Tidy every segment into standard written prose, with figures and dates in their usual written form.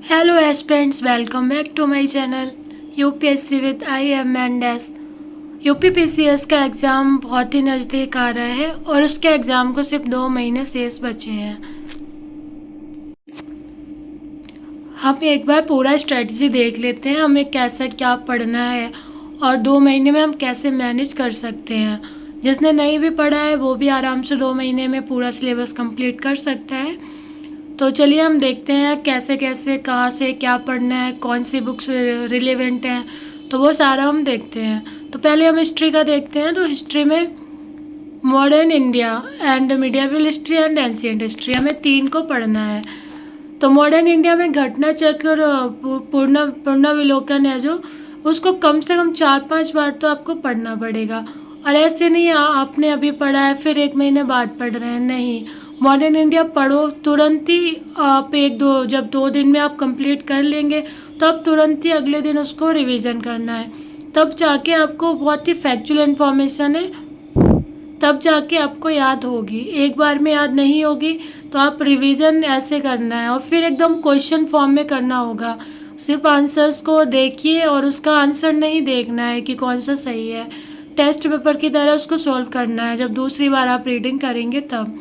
Hello aspirants, welcome back to my channel UPSC with I M and S. UPPCS का exam बहुत ही नज़दीक आ रहा है और उसके एग्ज़ाम को सिर्फ 2 महीने शेष बचे हैं। हम एक बार पूरा स्ट्रेटजी देख लेते हैं, हमें कैसा क्या पढ़ना है और 2 महीने में हम कैसे मैनेज कर सकते हैं। जिसने नहीं भी पढ़ा है वो भी आराम से 2 महीने में पूरा सिलेबस कंप्लीट कर सकता है। तो चलिए हम देखते हैं कैसे कैसे कहाँ से क्या पढ़ना है, कौन सी बुक्स रिलेवेंट हैं, तो वो सारा हम देखते हैं। तो पहले हम हिस्ट्री का देखते हैं। तो हिस्ट्री में modern India and medieval history and ancient history, हमें 3 को पढ़ना है। तो मॉडर्न इंडिया में घटना चक्र पुनर्विलोकन है जो, उसको कम से कम 4-5 बार तो आपको पढ़ना पड़ेगा। और ऐसे नहीं आपने अभी पढ़ा है फिर 1 महीने बाद पढ़ रहे हैं, नहीं। मॉडर्न इंडिया पढ़ो तुरंत ही, आप जब 2 दिन में आप कंप्लीट कर लेंगे तब तुरंत ही अगले दिन उसको रिवीजन करना है। तब जाके आपको बहुत ही फैक्चुअल इन्फॉर्मेशन है, तब जाके आपको याद होगी। एक बार में याद नहीं होगी तो आप रिवीजन ऐसे करना है और फिर एकदम क्वेश्चन फॉर्म में करना होगा। सिर्फ आंसर्स को देखिए और उसका आंसर नहीं देखना है कि कौन सा सही है। टेस्ट पेपर की तरह उसको सॉल्व करना है जब दूसरी बार आप रीडिंग करेंगे तब।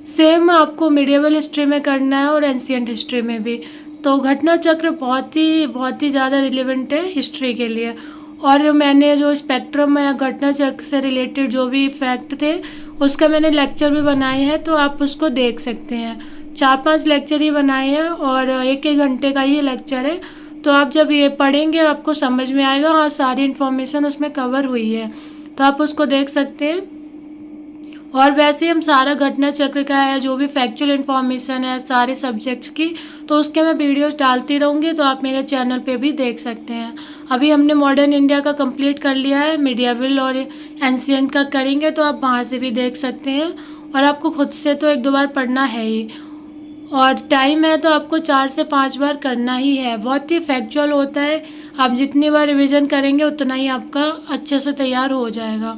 सेम आपको मिडिएवल हिस्ट्री में करना है और एंशिएंट हिस्ट्री में भी। तो घटना चक्र बहुत ही ज़्यादा रिलेवेंट है हिस्ट्री के लिए। और मैंने जो स्पेक्ट्रम या घटना चक्र से रिलेटेड जो भी फैक्ट थे उसका मैंने लेक्चर भी बनाए हैं, तो आप उसको देख सकते हैं। 4-5 लेक्चर ही बनाए हैं और 1-1 घंटे का ये लेक्चर है। तो आप जब ये पढ़ेंगे आपको समझ में आएगा, हाँ सारी इन्फॉर्मेशन उसमें कवर हुई है, तो आप उसको देख सकते हैं। और वैसे हम सारा घटना चक्र का है जो भी फैक्चुअल इन्फॉर्मेशन है सारे सब्जेक्ट्स की, तो उसके मैं वीडियोस डालती रहूँगी, तो आप मेरे चैनल पे भी देख सकते हैं। अभी हमने मॉडर्न इंडिया का कंप्लीट कर लिया है, मिडिएवल और एंशिएंट का करेंगे तो आप वहाँ से भी देख सकते हैं। और आपको खुद से तो 1-2 बार पढ़ना है ही, और टाइम है तो आपको 4 से 5 बार करना ही है। बहुत ही फैक्चुअल होता है, आप जितनी बार रिविज़न करेंगे उतना ही आपका अच्छे से तैयार हो जाएगा।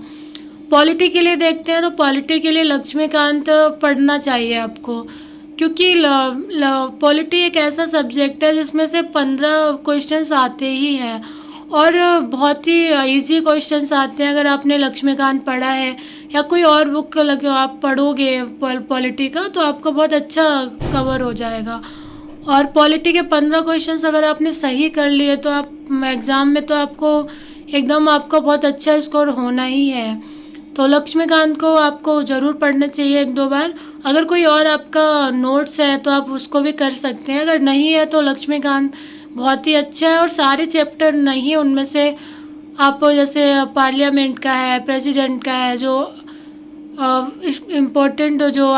पॉलिटी के लिए देखते हैं। तो पॉलिटी के लिए लक्ष्मीकांत पढ़ना चाहिए आपको, क्योंकि पॉलिटी एक ऐसा सब्जेक्ट है जिसमें से 15 क्वेश्चंस आते ही हैं और बहुत ही इजी क्वेश्चंस आते हैं। अगर आपने लक्ष्मीकांत पढ़ा है या कोई और बुक लगे आप पढ़ोगे पॉलिटी का, तो आपका बहुत अच्छा कवर हो जाएगा। और पॉलिटी के 15 क्वेश्चंस अगर आपने सही कर लिए तो आप एग्ज़ाम में तो आपको एकदम आपका बहुत अच्छा स्कोर होना ही है। तो लक्ष्मीकांत को आपको ज़रूर पढ़ना चाहिए 1-2 बार। अगर कोई और आपका नोट्स है तो आप उसको भी कर सकते हैं, अगर नहीं है तो लक्ष्मीकांत बहुत ही अच्छा है। और सारे चैप्टर नहीं, उनमें से आप जैसे पार्लियामेंट का है, प्रेसिडेंट का है, जो इम्पोर्टेंट जो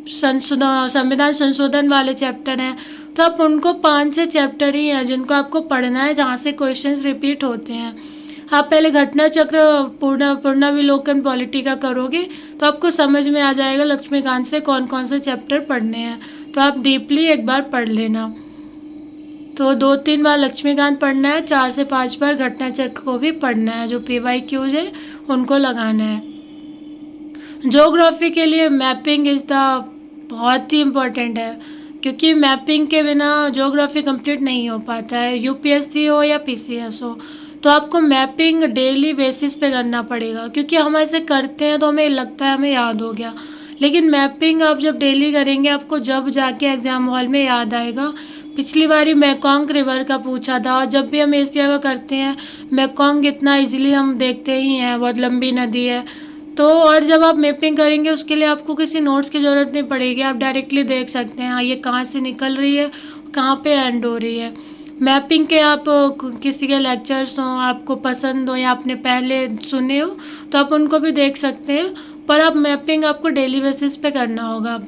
संविधान संशोधन वाले चैप्टर हैं, तो आप उनको 5-6 चैप्टर ही हैं जिनको आपको पढ़ना है, जहाँ से क्वेश्चंस रिपीट होते हैं। आप पहले घटना चक्र पुनर्विलोकन पॉलिटी का करोगे तो आपको समझ में आ जाएगा लक्ष्मीकांत से कौन कौन से चैप्टर पढ़ने हैं, तो आप डीपली एक बार पढ़ लेना। तो 2-3 बार लक्ष्मीकांत पढ़ना है, 4 से 5 बार घटना चक्र को भी पढ़ना है, जो PYQs है उनको लगाना है। ज्योग्राफी के लिए मैपिंग इज़ द बहुत ही इम्पोर्टेंट है, क्योंकि मैपिंग के बिना ज्योग्राफी कंप्लीट नहीं हो पाता है, यूपीएससी हो या पीसीएस हो। तो आपको मैपिंग डेली बेसिस पे करना पड़ेगा, क्योंकि हम ऐसे करते हैं तो हमें लगता है हमें याद हो गया, लेकिन मैपिंग आप जब डेली करेंगे आपको जब जाके एग्ज़ाम हॉल में याद आएगा। पिछली बारी मेकॉन्ग रिवर का पूछा था, और जब भी हम एशिया का करते हैं मेकॉन्ग इतना इजीली हम देखते ही हैं, बहुत लंबी नदी है। तो और जब आप मैपिंग करेंगे उसके लिए आपको किसी नोट्स की ज़रूरत नहीं पड़ेगी, आप डायरेक्टली देख सकते हैं हाँ ये कहाँ से निकल रही है, कहाँ पे एंड हो रही है। मैपिंग के आप किसी के लेक्चर्स हों आपको पसंद हो या आपने पहले सुने हो तो आप उनको भी देख सकते हैं, पर आप मैपिंग आपको डेली बेसिस पे करना होगा।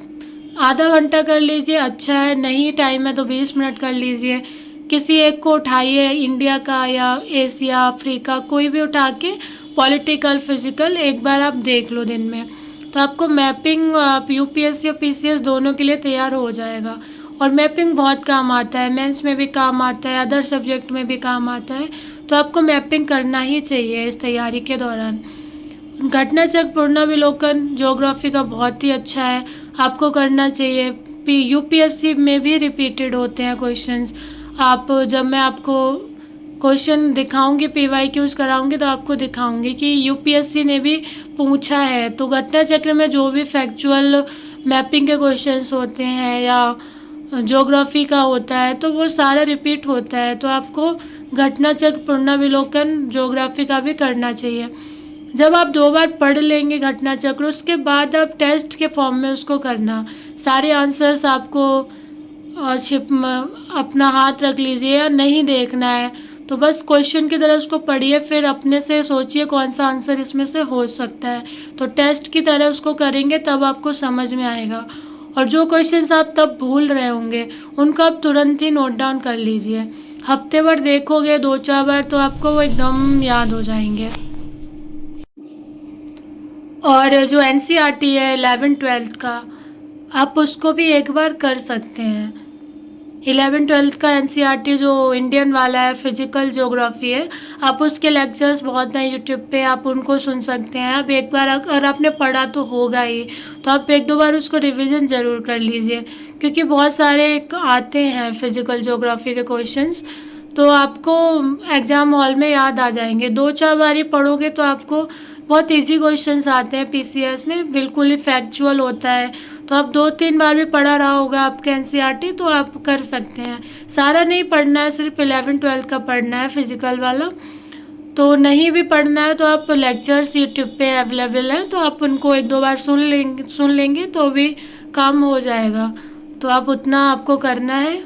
आधा घंटा कर लीजिए अच्छा है, नहीं टाइम है तो 20 मिनट कर लीजिए। किसी एक को उठाइए, इंडिया का या एशिया अफ्रीका कोई भी उठा के पॉलिटिकल फिजिकल एक बार आप देख लो दिन में, तो आपको मैपिंग आप यूपीएससी और पीसीएस दोनों के लिए तैयार हो जाएगा। और मैपिंग बहुत काम आता है, मेंस में भी काम आता है, अदर सब्जेक्ट में भी काम आता है, तो आपको मैपिंग करना ही चाहिए इस तैयारी के दौरान। घटना चक्र पुनर्विलोकन ज्योग्राफी का बहुत ही अच्छा है, आपको करना चाहिए। यूपीएससी में भी रिपीटेड होते हैं क्वेश्चंस। आप जब मैं आपको क्वेश्चन दिखाऊंगी, पीवाईक्यूज कराऊंगी, तो आपको दिखाऊंगी कि यूपीएससी ने भी पूछा है। तो घटना चक्र में जो भी फैक्चुअल मैपिंग के क्वेश्चंस होते हैं या ज्योग्राफी का होता है तो वो सारा रिपीट होता है। तो आपको घटना चक्र, पुनरावलोकन ज्योग्राफी का भी करना चाहिए। जब आप 2 बार पढ़ लेंगे घटना चक्र, उसके बाद आप टेस्ट के फॉर्म में उसको करना। सारे आंसर्स आपको अपना हाथ रख लीजिए या नहीं देखना है, तो बस क्वेश्चन की तरह उसको पढ़िए, फिर अपने से सोचिए कौन सा आंसर इसमें से हो सकता है। तो टेस्ट की तरह उसको करेंगे तब आपको समझ में आएगा। और जो क्वेश्चंस आप तब भूल रहे होंगे उनको आप तुरंत ही नोट डाउन कर लीजिए। हफ्ते भर देखोगे 2-4 बार तो आपको वो एकदम याद हो जाएंगे। और जो एनसीईआरटी है 11th-12th का, आप उसको भी एक बार कर सकते हैं। 11th-12th का एनसीईआरटी जो इंडियन वाला है, फिजिकल ज्योग्राफी है, आप उसके लेक्चर्स बहुत हैं यूट्यूब पे, आप उनको सुन सकते हैं। आप एक बार अगर आपने पढ़ा तो होगा ही, तो आप 1-2 बार उसको रिवीजन ज़रूर कर लीजिए, क्योंकि बहुत सारे आते हैं फिजिकल ज्योग्राफी के क्वेश्चंस, तो आपको एग्ज़ाम हॉल में याद आ जाएंगे। 2-4 बार ही पढ़ोगे तो आपको बहुत इजी क्वेश्चंस आते हैं पीसीएस में, बिल्कुल ही फैक्चुअल होता है। तो आप 2-3 बार भी पढ़ा रहा होगा आपका एनसीईआरटी तो आप कर सकते हैं। सारा नहीं पढ़ना है, सिर्फ 11th-12th का पढ़ना है फिजिकल वाला। तो नहीं भी पढ़ना है तो आप लेक्चर्स यूट्यूब पे अवेलेबल हैं, तो आप उनको 1-2 बार सुन लेंगे तो भी काम हो जाएगा। तो आप उतना आपको करना है।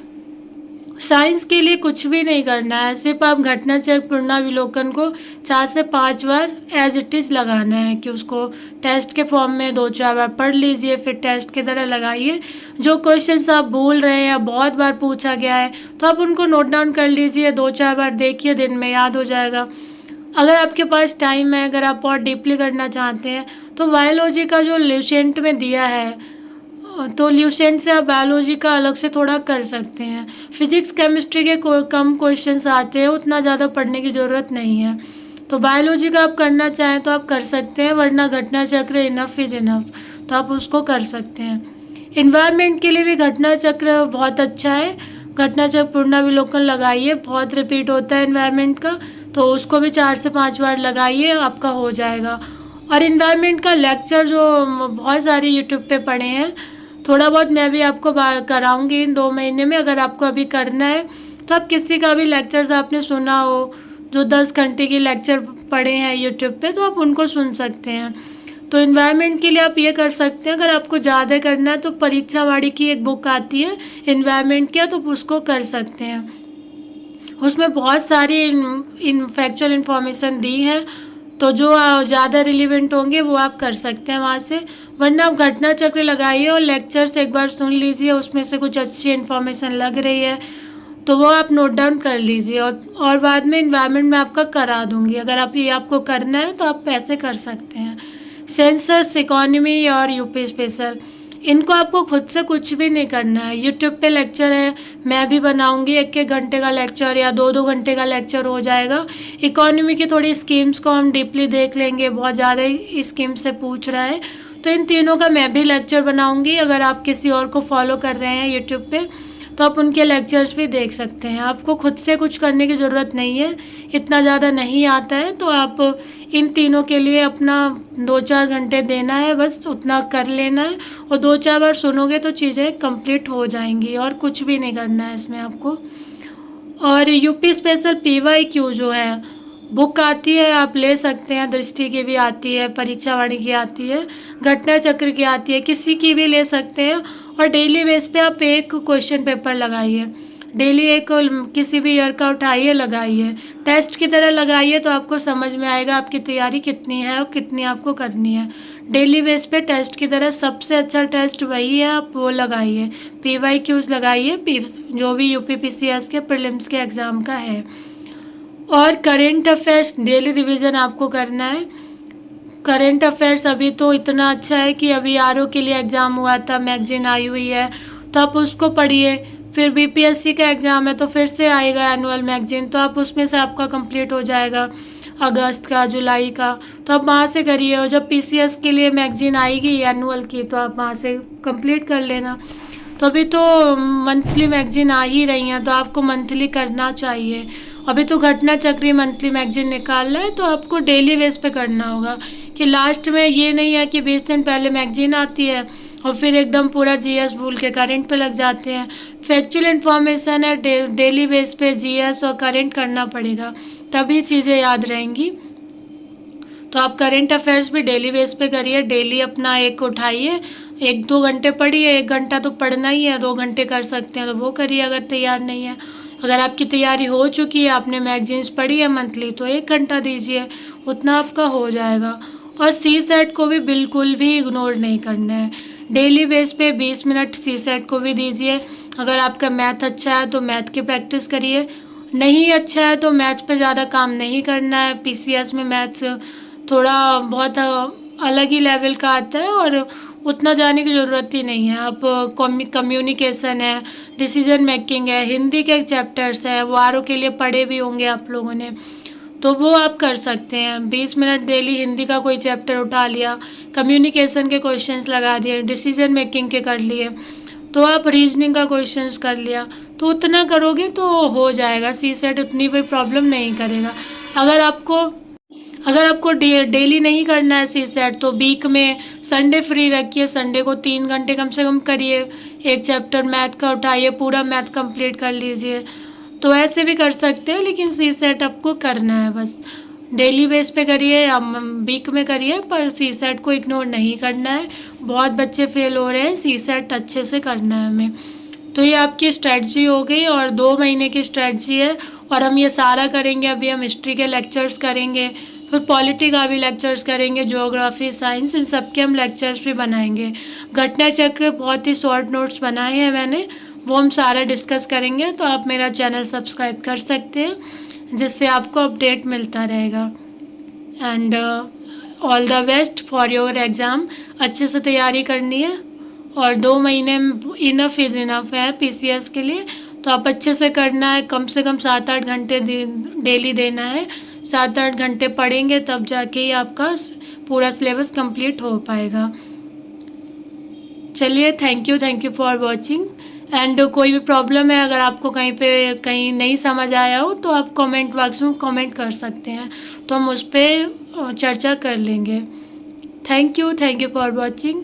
साइंस के लिए कुछ भी नहीं करना है, सिर्फ आप घटना चक्र, पुनरावलोकन को 4 से 5 बार एज इट इज़ लगाना है, कि उसको टेस्ट के फॉर्म में 2-4 बार पढ़ लीजिए, फिर टेस्ट की तरह लगाइए। जो क्वेश्चंस आप भूल रहे हैं या बहुत बार पूछा गया है तो आप उनको नोट डाउन कर लीजिए, 2-4 बार देखिए, दिन में याद हो जाएगा। अगर आपके पास टाइम है, अगर आप और डीपली करना चाहते हैं तो बायोलॉजी का जो ल्यूसेंट में दिया है, तो ल्यूसेंट से आप बायोलॉजी का अलग से थोड़ा कर सकते हैं। फिजिक्स केमिस्ट्री के कम क्वेश्चंस आते हैं, उतना ज़्यादा पढ़ने की ज़रूरत नहीं है। तो बायोलॉजी का आप करना चाहें तो आप कर सकते हैं, वरना घटना चक्र इनफ इज इनफ, तो आप उसको कर सकते हैं। इन्वायरमेंट के लिए भी घटना चक्र बहुत अच्छा है। घटना चक्र पुनरावलोकन लगाइए, बहुत रिपीट होता है इन्वायरमेंट का, तो उसको भी 4 से 5 बार लगाइए, आपका हो जाएगा। और इन्वायरमेंट का लेक्चर जो बहुत सारे यूट्यूब पे पढ़े हैं, थोड़ा बहुत मैं भी आपको कराऊंगी इन 2 महीने में। अगर आपको अभी करना है तो आप किसी का भी लेक्चर्स आपने सुना हो, जो 10 घंटे की लेक्चर पढ़े हैं यूट्यूब पे, तो आप उनको सुन सकते हैं। तो इन्वायरमेंट के लिए आप ये कर सकते हैं। अगर आपको ज़्यादा करना है तो परीक्षा वाड़ी की एक बुक आती है इन्वायरमेंट की, तो उसको कर सकते हैं। उसमें बहुत सारी फैक्चुअल इन्फॉर्मेशन दी है, तो जो ज़्यादा रिलीवेंट होंगे वो आप कर सकते हैं वहाँ से। वरना आप घटना चक्र लगाइए और लेक्चर्स एक बार सुन लीजिए, उसमें से कुछ अच्छी इन्फॉर्मेशन लग रही है तो वो आप नोट डाउन कर लीजिए, और बाद में इन्वायरमेंट में आपका करा दूंगी। अगर आप ये आपको करना है तो आप पैसे कर सकते हैं। सेंसस, इकोनॉमी और यूपी स्पेशल, इनको आपको खुद से कुछ भी नहीं करना है। यूट्यूब पे लेक्चर है, मैं भी बनाऊंगी 1-1 घंटे का लेक्चर या 2-2 घंटे का लेक्चर हो जाएगा। इकोनॉमी की थोड़ी स्कीम्स को हम डीपली देख लेंगे, बहुत ज़्यादा स्कीम से पूछ रहा है, तो इन तीनों का मैं भी लेक्चर बनाऊंगी। अगर आप किसी और को फॉलो कर रहे हैं यूट्यूब पे तो आप उनके लेक्चर्स भी देख सकते हैं। आपको खुद से कुछ करने की ज़रूरत नहीं है, इतना ज़्यादा नहीं आता है, तो आप इन तीनों के लिए अपना 2-4 घंटे देना है, बस उतना कर लेना है। और 2-4 बार सुनोगे तो चीज़ें कंप्लीट हो जाएंगी, और कुछ भी नहीं करना है इसमें आपको। और यूपी स्पेशल पीवाईक्यू जो है बुक आती है, आप ले सकते हैं। दृष्टि की भी आती है, परीक्षा वाणी की आती है, घटना चक्र की आती है, किसी की भी ले सकते हैं। और डेली बेस पे आप एक क्वेश्चन पेपर लगाइए, डेली एक किसी भी ईयर का उठाइए, लगाइए, टेस्ट की तरह लगाइए, तो आपको समझ में आएगा आपकी तैयारी कितनी है और कितनी आपको करनी है। डेली बेस पे टेस्ट की तरह सबसे अच्छा टेस्ट वही है, आप वो लगाइए, पीवाईक्यूज लगाइए, जो भी यूपीपीसीएस के प्रीलिम्स के एग्ज़ाम का है। और करेंट अफेयर्स डेली रिवीजन आपको करना है। करेंट अफेयर्स अभी तो इतना अच्छा है कि अभी आरओ के लिए एग्ज़ाम हुआ था, मैगजीन आई हुई है, तो आप उसको पढ़िए। फिर बीपीएससी का एग्ज़ाम है तो फिर से आएगा एनुअल मैगजीन, तो आप उसमें से आपका कंप्लीट हो जाएगा अगस्त का, जुलाई का, तो आप वहाँ से करिए। और जब पीसीएस के लिए मैगजीन आएगी एनुअल की तो आप वहाँ से कंप्लीट कर लेना। तो अभी तो मंथली मैगजीन आ ही रही हैं, तो आपको मंथली करना चाहिए। अभी तो घटना चक्री मंथली मैगजीन निकालना है, तो आपको डेली बेस पे करना होगा, कि लास्ट में ये नहीं है कि 20 दिन पहले मैगजीन आती है और फिर एकदम पूरा जीएस भूल के करंट पे लग जाते हैं। फैक्चुअल इन्फॉर्मेशन है, डेली बेस पे जीएस और करंट करना पड़ेगा, तभी चीज़ें याद रहेंगी। तो आप करंट अफेयर्स भी डेली बेस पे करिए, डेली अपना एक उठाइए, 1-2 घंटे पढ़िए, 1 घंटा तो पढ़ना ही है, 2 घंटे कर सकते हैं तो वो करिए अगर तैयार नहीं है। अगर आपकी तैयारी हो चुकी है, आपने मैगजीन्स पढ़ी है मंथली, तो 1 घंटा दीजिए, उतना आपका हो जाएगा। और सी सेट को भी बिल्कुल भी इग्नोर नहीं करना है, डेली बेस पे 20 मिनट सी सेट को भी दीजिए। अगर आपका मैथ अच्छा है तो मैथ की प्रैक्टिस करिए, नहीं अच्छा है तो मैथ्स पे ज़्यादा काम नहीं करना है। पीसीएस में मैथ्स थोड़ा बहुत अलग ही लेवल का आता है और उतना जाने की ज़रूरत ही नहीं है। आप कम्युनिकेशन है, डिसीजन मेकिंग है, हिंदी के चैप्टर्स हैं, वो आरओ के लिए पढ़े भी होंगे आप लोगों ने, तो वो आप कर सकते हैं। 20 मिनट डेली हिंदी का कोई चैप्टर उठा लिया, कम्युनिकेशन के क्वेश्चंस लगा दिए, डिसीजन मेकिंग के कर लिए, तो आप रीजनिंग का क्वेश्चंस कर लिया, तो उतना करोगे तो हो जाएगा। सी सेट उतनी भी प्रॉब्लम नहीं करेगा। अगर आपको अगर आपको डेली नहीं करना है सी सेट, तो वीक में संडे फ्री रखिए, संडे को 3 घंटे कम से कम करिए, एक चैप्टर मैथ का उठाइए, पूरा मैथ कंप्लीट कर लीजिए। तो ऐसे भी कर सकते हैं, लेकिन सी सेट आपको करना है, बस डेली बेस पे करिए या वीक में करिए, पर सी सेट को इग्नोर नहीं करना है। बहुत बच्चे फेल हो रहे हैं, सी सेट अच्छे से करना है हमें। तो ये आपकी स्ट्रेटजी हो गई, और 2 महीने की स्ट्रेटजी है, और हम ये सारा करेंगे। अभी हम हिस्ट्री के लेक्चर्स करेंगे, फिर पॉलिटी का भी लेक्चर्स करेंगे, ज्योग्राफी, साइंस, इन सब के हम लेक्चर्स भी बनाएंगे। घटना चक्र बहुत ही शॉर्ट नोट्स बनाए हैं मैंने, वो हम सारा डिस्कस करेंगे। तो आप मेरा चैनल सब्सक्राइब कर सकते हैं, जिससे आपको अपडेट मिलता रहेगा। And all the best for your exam. अच्छे से तैयारी करनी है, और 2 महीने इनफ इज़ इनफ है पीसीएस के लिए। तो आप अच्छे से करना है, कम से कम 7-8 घंटे डेली देना है। 7-8 घंटे पढ़ेंगे तब जाके ही आपका पूरा सिलेबस कंप्लीट हो पाएगा। चलिए, thank you for watching. And कोई भी प्रॉब्लम है, अगर आपको कहीं नहीं समझ आया हो, तो आप कमेंट बॉक्स में कमेंट कर सकते हैं, तो हम उस पर चर्चा कर लेंगे। Thank you for watching.